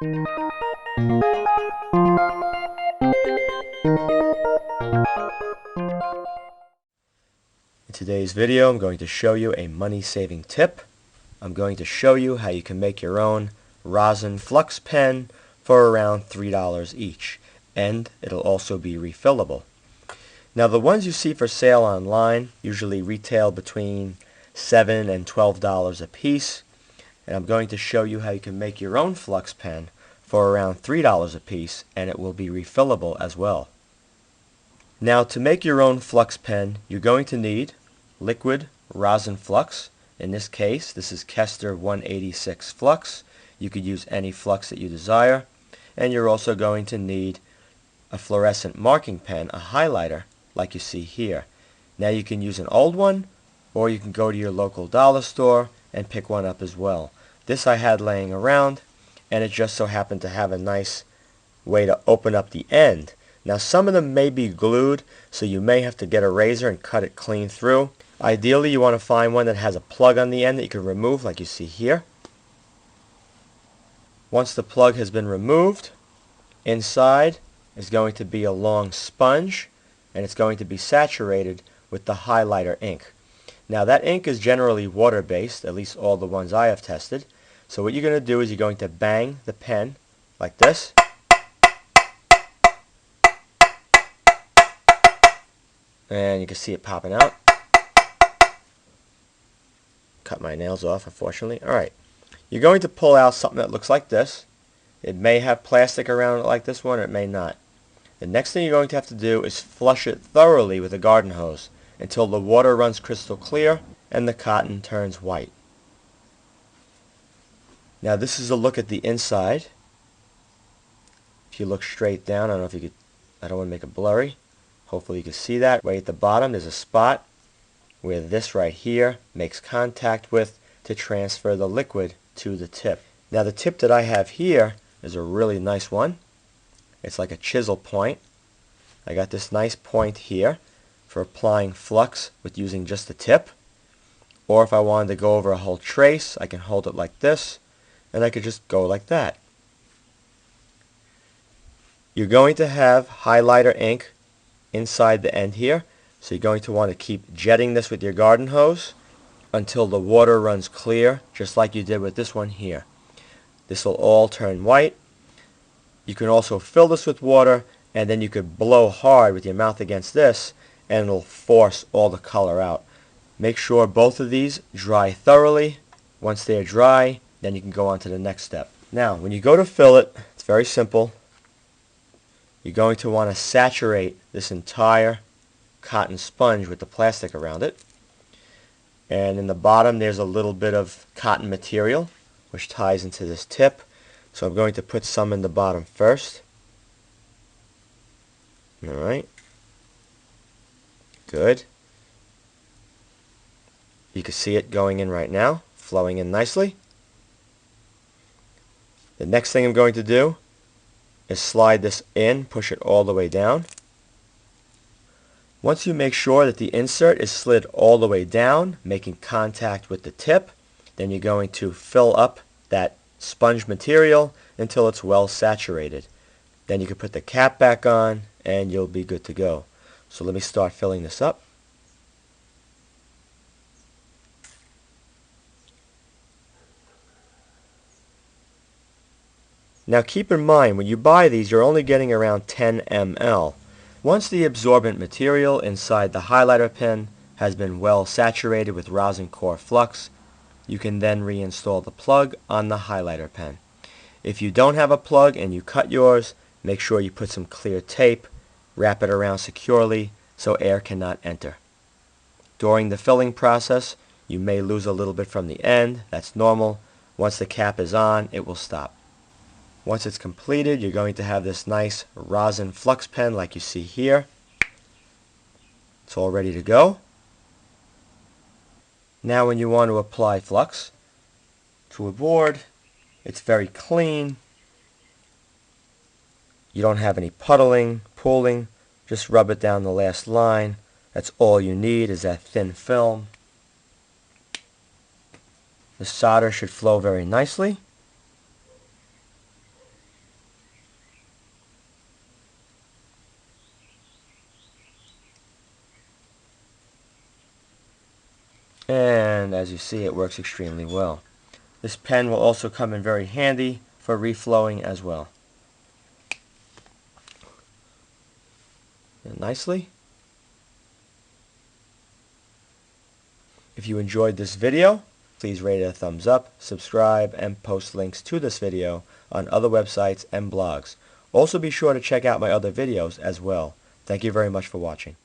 In today's video, I'm going to show you a money-saving tip. I'm going to show you how you can make your own rosin flux pen for around $3 each, and it'll also be refillable. Now, the ones you see for sale online usually retail between $7 and $12 a piece, and I'm going to show you how you can make your own flux pen for around $3 a piece, and it will be refillable as well. Now, to make your own flux pen, you're going to need liquid rosin flux. In this case, this is Kester 186 flux. You could use any flux that you desire. And you're also going to need a fluorescent marking pen, a highlighter, like you see here. Now, you can use an old one, or you can go to your local dollar store and pick one up as well. This I had laying around, and it just so happened to have a nice way to open up the end. Now, some of them may be glued, so you may have to get a razor and cut it clean through. Ideally, you want to find one that has a plug on the end that you can remove, like you see here. Once the plug has been removed, inside is going to be a long sponge, and it's going to be saturated with the highlighter ink. Now, that ink is generally water-based, at least all the ones I have tested. So what you're going to do is you're going to bang the pen like this. And you can see it popping out. Cut my nails off, unfortunately. Alright. You're going to pull out something that looks like this. It may have plastic around it like this one, or it may not. The next thing you're going to have to do is flush it thoroughly with a garden hose until the water runs crystal clear and the cotton turns white. Now, this is a look at the inside. If you look straight down, I don't know if you could, I don't want to make it blurry. Hopefully you can see that. Right at the bottom there's a spot where this right here makes contact with to transfer the liquid to the tip. Now, the tip that I have here is a really nice one. It's like a chisel point. I got this nice point here for applying flux with using just the tip. Or if I wanted to go over a whole trace, I can hold it like this, and I could just go like that. You're going to have highlighter ink inside the end here, so you're going to want to keep jetting this with your garden hose until the water runs clear, just like you did with this one here. This will all turn white. You can also fill this with water, and then you could blow hard with your mouth against this, and it'll force all the color out. Make sure both of these dry thoroughly. Once they're dry, then you can go on to the next step. Now, when you go to fill it, it's very simple. You're going to want to saturate this entire cotton sponge with the plastic around it. And in the bottom there's a little bit of cotton material which ties into this tip. So I'm going to put some in the bottom first. Alright. Good. You can see it going in right now, flowing in nicely. The next thing I'm going to do is slide this in, push it all the way down. Once you make sure that the insert is slid all the way down, making contact with the tip, then you're going to fill up that sponge material until it's well saturated. Then you can put the cap back on and you'll be good to go. So let me start filling this up. Now, keep in mind, when you buy these, you're only getting around 10 ml. Once the absorbent material inside the highlighter pen has been well saturated with rosin core flux, you can then reinstall the plug on the highlighter pen. If you don't have a plug and you cut yours, make sure you put some clear tape, wrap it around securely so air cannot enter. During the filling process, you may lose a little bit from the end. That's normal. Once the cap is on, it will stop. Once it's completed, you're going to have this nice rosin flux pen like you see here. It's all ready to go. Now when you want to apply flux to a board, it's very clean. You don't have any puddling, pooling. Just rub it down the last line. That's all you need is that thin film. The solder should flow very nicely. And as you see, it works extremely well. This pen will also come in very handy for reflowing as well. And nicely. If you enjoyed this video, please rate it a thumbs up, subscribe, and post links to this video on other websites and blogs. Also be sure to check out my other videos as well. Thank you very much for watching.